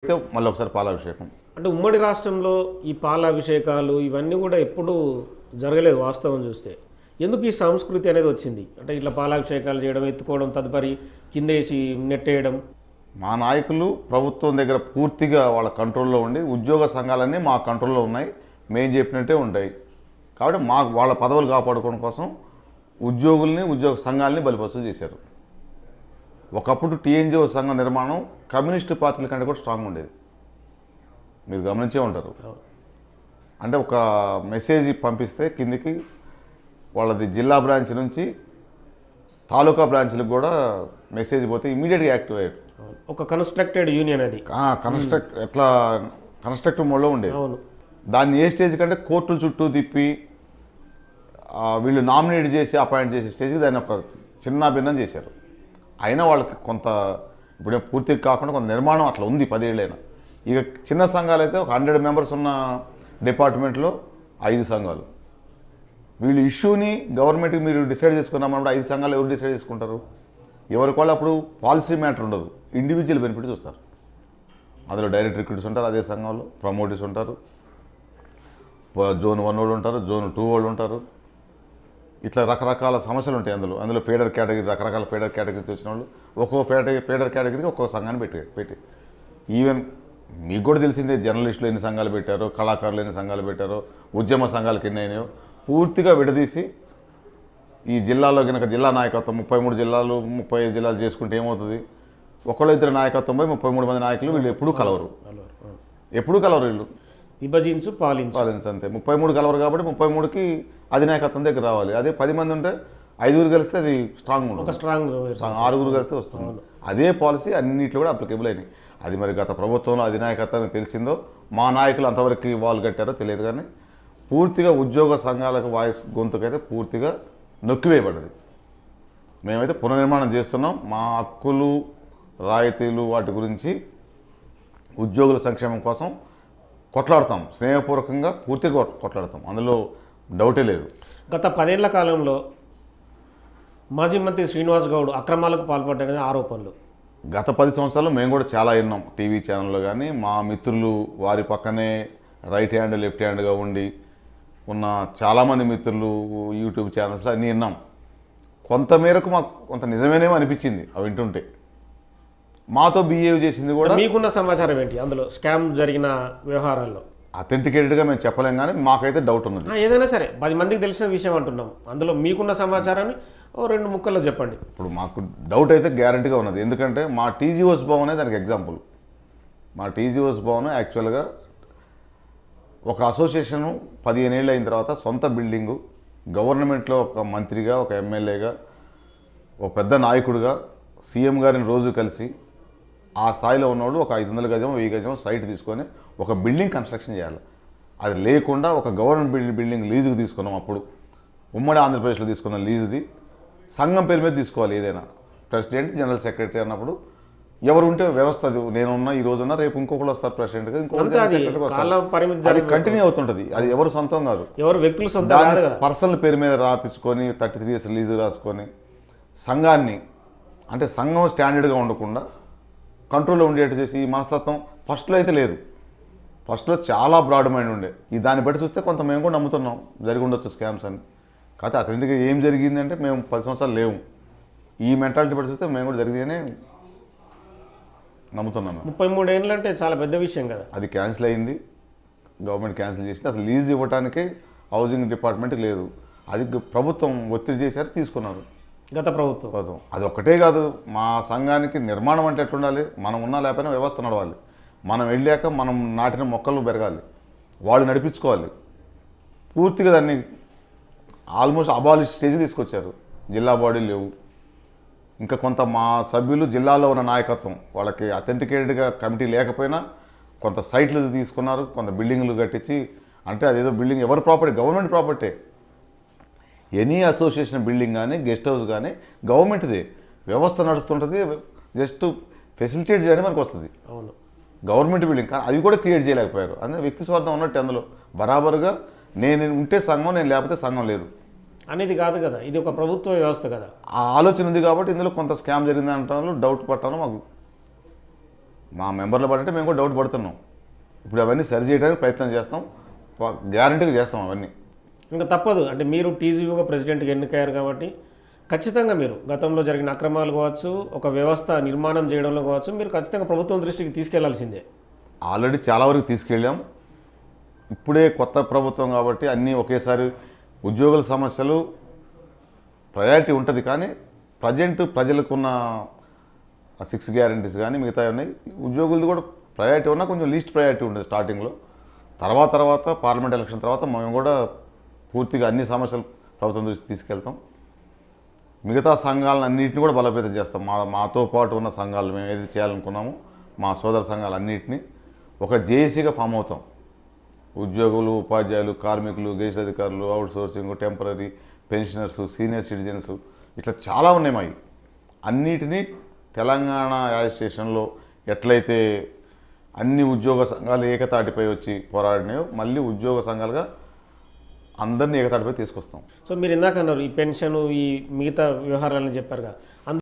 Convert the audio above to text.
అయితే మళ్ళీ ఒకసారి పాలాభిషేకం. అంటే ఉమ్మడి రాష్ట్రంలో ఈ పాలాభిషేకాలు ఇవన్నీ కూడా ఎప్పుడూ జరగలేదు వాస్తవం చూస్తే. ఎందుకు ఈ సంస్కృతి అనేది వచ్చింది? అంటే ఇట్లా పాలాభిషేకాలు చేయడం, ఎత్తుకోవడం, తదుపరి కిందేసి నెట్టేయడం. మా నాయకులు ప్రభుత్వం దగ్గర పూర్తిగా వాళ్ళ కంట్రోల్లో ఉండి ఉద్యోగ సంఘాలన్నీ మా కంట్రోల్లో ఉన్నాయి, మేము చెప్పినట్టే ఉంటాయి. కాబట్టి వాళ్ళ పదవులు కాపాడుకోవడం కోసం ఉద్యోగుల్ని ఉద్యోగ సంఘాలని బలిపశులు చేశారు. ఒకప్పుడు టీఎన్జిఓ సంఘం నిర్మాణం కమ్యూనిస్టు పార్టీల కంటే కూడా స్ట్రాంగ్ ఉండేది, మీరు గమనించే ఉంటారు. అంటే ఒక మెసేజ్ పంపిస్తే కిందికి వాళ్ళది జిల్లా బ్రాంచ్ నుంచి తాలూకా బ్రాంచ్లకు కూడా మెసేజ్ పోతే ఇమీడియట్గా యాక్టివ్ అయ్యాడు. ఒక కన్స్ట్రక్టెడ్ యూనియన్ అది కన్స్ట్రక్టివ్ మోడ్లో ఉండేది. అవును. దాన్ని ఏ స్టేజ్ కంటే కోర్టుల చుట్టూ తిప్పి వీళ్ళు నామినేట్ చేసి అపాయింట్ చేసే స్టేజ్కి దాన్ని ఒక చిన్న భిన్నం చేశారు. అయినా వాళ్ళకి కొంత ఇప్పుడే పూర్తిగా కాకుండా కొంత నిర్మాణం అట్లా ఉంది 10 ఏళ్ళైనా. ఇక చిన్న సంఘాలు అయితే ఒక 100 మెంబర్స్ ఉన్న డిపార్ట్మెంట్లో 5 సంఘాలు. వీళ్ళు ఇష్యూని గవర్నమెంట్కి మీరు డిసైడ్ చేసుకున్నామన్నప్పుడు 5 సంఘాలు ఎవరు డిసైడ్ చేసుకుంటారు? ఎవరికి వాళ్ళు అప్పుడు పాలసీ మ్యాటర్ ఉండదు, ఇండివిజువల్ బెనిఫిట్ చూస్తారు. అందులో డైరెక్ట్ రిక్రూట్స్ ఉంటారు, అదే సంఘంలో ప్రమోటర్స్ ఉంటారు, జోన్ 1 వాళ్ళు ఉంటారు, జోన్ 2 వాళ్ళు ఉంటారు. ఇట్లా రకరకాల సమస్యలు ఉంటాయి. అందులో ఫీడర్ కేటగిరీ, రకరకాల ఫీడర్ కేటగిరీస్ వచ్చిన వాళ్ళు ఒక్కో ఫీడర్ కేటగిరీకి ఒక్కో సంఘాన్ని పెట్టి ఈవెన్ మీకు కూడా తెలిసిందే, జర్నలిస్టులు ఎన్ని సంఘాలు పెట్టారో, కళాకారులు ఎన్ని సంఘాలు పెట్టారో, ఉద్యమ సంఘాలకు ఎన్ని అయినాయో పూర్తిగా విడదీసి ఈ జిల్లాలో కనుక జిల్లా నాయకత్వం 33 జిల్లాలు 35 జిల్లాలు చేసుకుంటే ఏమవుతుంది? ఒకళ్ళు ఇద్దరు నాయకత్వం పోయి 33 మంది నాయకులు వీళ్ళు ఎప్పుడూ కలవరు వీళ్ళు విభజించు పాలించు అంతే. 33 కలవరు కాబట్టి 33కి అధినాయకత్వం దగ్గర రావాలి. అదే 10 మంది ఉంటే 5 కలిస్తే అది స్ట్రాంగ్ ఉంటుంది, 6 కలిస్తే వస్తుంది. అదే పాలసీ అన్నింటిలో కూడా అప్లికేబుల్ అయినాయి. అది మరి గత ప్రభుత్వంలో అధినాయకత్వానికి తెలిసిందో, మా నాయకులు అంతవరకు వాళ్ళు కట్టారో తెలియదు. కానీ పూర్తిగా ఉద్యోగ సంఘాలకు వాయిస్ గొంతుకైతే పూర్తిగా నొక్కివేయబడ్డది. మేమైతే పునర్నిర్మాణం చేస్తున్నాం. మా హక్కులు రాయితీలు వాటి గురించి ఉద్యోగుల సంక్షేమం కోసం కొట్లాడతాం, స్నేహపూర్వకంగా పూర్తిగా కొట్లాడతాం, అందులో డౌటే లేదు. గత 10 ఏళ్ల కాలంలో మాజీ మంత్రి శ్రీనివాస్ గౌడ్ అక్రమాలకు పాల్పడ్డారనే ఆరోపణలు. గత 10 సంవత్సరాలు మేము కూడా చాలా విన్నాం. టీవీ ఛానల్లో కానీ మా మిత్రులు వారి పక్కనే రైట్ హ్యాండ్ లెఫ్ట్ హ్యాండ్గా ఉండి ఉన్న చాలామంది మిత్రులు యూట్యూబ్ ఛానల్స్లో అన్నీ విన్నాం. కొంతమేరకు మాకు కొంత నిజమేనేమో అనిపించింది అవి వింటుంటే. మాతో బిహేవ్ చేసింది కూడా. మీకున్న సమాచారం ఏంటి అందులో స్కామ్ జరిగిన వ్యవహారాల్లో? అథెంటికేటెడ్గా మేము చెప్పలేం, కానీ మాకైతే డౌట్ ఉన్నది. ఏదైనా సరే 10 మందికి తెలిసిన విషయం అంటున్నాం, అందులో మీకున్న సమాచారాన్ని 2 ముక్కల్లో చెప్పండి. ఇప్పుడు మాకు డౌట్ అయితే గ్యారంటీగా ఉన్నది. ఎందుకంటే మా టీజీఓస్ భవనే దానికి ఎగ్జాంపుల్. మా టీజీఓస్ భవన్ యాక్చువల్గా ఒక అసోసియేషను 15 ఏళ్ళు అయిన తర్వాత సొంత బిల్డింగు, గవర్నమెంట్లో ఒక మంత్రిగా, ఒక ఎమ్మెల్యేగా, ఒక పెద్ద నాయకుడిగా సీఎం గారిని రోజు కలిసి ఆ స్థాయిలో ఉన్నవాడు ఒక 500 గజం 1000 గజం సైట్ తీసుకొని ఒక బిల్డింగ్ కన్స్ట్రక్షన్ చేయాలి. అది లేకుండా ఒక గవర్నమెంట్ బిల్డింగ్ లీజుకు తీసుకున్నాం. అప్పుడు ఉమ్మడి ఆంధ్రప్రదేశ్లో తీసుకున్న లీజుది సంఘం పేరు మీద తీసుకోవాలి. ఏదైనా ప్రెసిడెంట్ జనరల్ సెక్రటరీ అన్నప్పుడు ఎవరు ఉంటే వ్యవస్థ, అది నేనున్నా ఈ రోజున్నా రేపు ఇంకొకరు వస్తారు ప్రెసిడెంట్గా, ఇంకొకరు అది కంటిన్యూ అవుతుంటుంది. అది ఎవరు సొంతం కాదు, ఎవరు వ్యక్తులు సొంతం పర్సనల్ పేరు మీద రాపించుకొని 33 years లీజు రాసుకొని సంఘాన్ని, అంటే సంఘం స్టాండర్డ్గా ఉండకుండా కంట్రోల్లో ఉండేట్టు చేసి ఈ మనస్తత్వం ఫస్ట్లో అయితే లేదు. ఫస్ట్లో చాలా బ్రాడ్ మైండ్ ఉండే. దాన్ని బట్టి చూస్తే కొంత మేము కూడా నమ్ముతున్నాం జరిగి ఉండొచ్చు స్కామ్స్ అని. కాకపోతే అతనింటికి ఏం జరిగిందంటే మేము 10 సంవత్సరాలు లేవు. ఈ మెంటాలిటీ బట్టి చూస్తే మేము కూడా జరిగిందనే నమ్ముతున్నాం. 33 ఏళ్ళు అంటే చాలా పెద్ద విషయం కదా. అది క్యాన్సిల్ అయింది, గవర్నమెంట్ క్యాన్సిల్ చేసింది. అసలు లీజ్ ఇవ్వడానికి హౌసింగ్ డిపార్ట్మెంట్కి లేదు, అది ప్రభుత్వం ఒత్తిడి చేశారు, తీసుకున్నారు గత ప్రభుత్వం. అది ఒక్కటే కాదు, మా సంఘానికి నిర్మాణం అంటే ఎట్లుండాలి, మనం ఉన్నా లేకపోయినా వ్యవస్థ నడవాలి. మనం వెళ్ళాక మనం నాటిన మొక్కలు పెరగాలి, వాళ్ళు నడిపించుకోవాలి. పూర్తిగా దాన్ని ఆల్మోస్ట్ అబాలిష్ స్టేజ్ తీసుకొచ్చారు. జిల్లా బాడీలు లేవు. ఇంకా కొంత మా సభ్యులు జిల్లాలో ఉన్న నాయకత్వం వాళ్ళకి అథెంటికేటెడ్గా కమిటీ లేకపోయినా కొంత సైట్లు తీసుకున్నారు, కొంత బిల్డింగ్లు కట్టించి. అంటే అదేదో బిల్డింగ్ ఎవరి property, government property. Any association building కానీ గెస్ట్ హౌస్ కానీ గవర్నమెంట్దే, వ్యవస్థ నడుస్తుంటుంది. జస్ట్ ఫెసిలిటేట్ చేయడానికి మనకు వస్తుంది. అవును, గవర్నమెంట్ బిల్డింగ్. కానీ అవి కూడా క్రియేట్ చేయలేకపోయారు. అందుకే వ్యక్తి స్వార్థం ఉన్నట్టు అందులో బరాబరుగా నేను ఉంటే సంఘం, నేను లేకపోతే సంఘం లేదు అనేది కాదు కదా. ఇది ఒక ప్రభుత్వ వ్యవస్థ కదా. ఆ ఆలోచన ఉంది కాబట్టి ఇందులో కొంత స్కామ్ జరిగింది అంటాను, డౌట్ పట్టాను. మాకు మా మెంబర్లు పడంటే మేము కూడా డౌట్ పడుతున్నాం. ఇప్పుడు అవన్నీ సరి చేయడానికి ప్రయత్నం చేస్తాం, గ్యారంటీగా చేస్తాం అవన్నీ. ఇంకా తప్పదు, అంటే మీరు టీజీయూగా ప్రెసిడెంట్గా ఎన్నికయ్యారు కాబట్టి ఖచ్చితంగా మీరు గతంలో జరిగిన అక్రమాలు కావచ్చు, ఒక వ్యవస్థ నిర్మాణం చేయడంలో కావచ్చు, మీరు ఖచ్చితంగా ప్రభుత్వం దృష్టికి తీసుకెళ్లాల్సిందే. ఆల్రెడీ చాలా వరకు తీసుకెళ్ళాం. ఇప్పుడే కొత్త ప్రభుత్వం కాబట్టి అన్నీ ఒకేసారి ఉద్యోగుల సమస్యలు ప్రయారిటీ ఉంటుంది, కానీ ప్రజలకున్న 6 గ్యారెంటీస్ కానీ మిగతా ఉన్నాయి. ఉద్యోగులది కూడా ప్రయారిటీ ఉన్నా కొంచెం లీస్ట్ ప్రయారిటీ ఉంటుంది స్టార్టింగ్లో. తర్వాత పార్లమెంట్ ఎలక్షన్ తర్వాత మేము కూడా పూర్తిగా అన్ని సమస్యలు ప్రభుత్వం దృష్టికి తీసుకెళ్తాం. మిగతా సంఘాలను అన్నింటినీ కూడా బలోపేతం చేస్తాం. మాతో పాటు ఉన్న సంఘాలు మేము ఏది చేయాలనుకున్నామో మా సోదర సంఘాలన్నింటినీ ఒక జేఏసీగా ఫామ్ అవుతాం. ఉద్యోగులు, ఉపాధ్యాయులు, కార్మికులు, గెజిట్ అధికారులు, out sourcing, temporary, pensioners, senior citizens, ఇట్లా చాలా ఉన్నాయి మావి. అన్నిటినీ తెలంగాణ అడ్మినిస్ట్రేషన్లో ఎట్లయితే అన్ని ఉద్యోగ సంఘాలు ఏకతాటిపై వచ్చి పోరాడినాయో మళ్ళీ ఉద్యోగ సంఘాలుగా అందరినీ ఏకతాటిపై తీసుకొస్తాం. సో మీరు ఇందాక అన్నారు ఈ పెన్షన్, ఈ మిగతా వ్యవహారాలని చెప్పారుగా.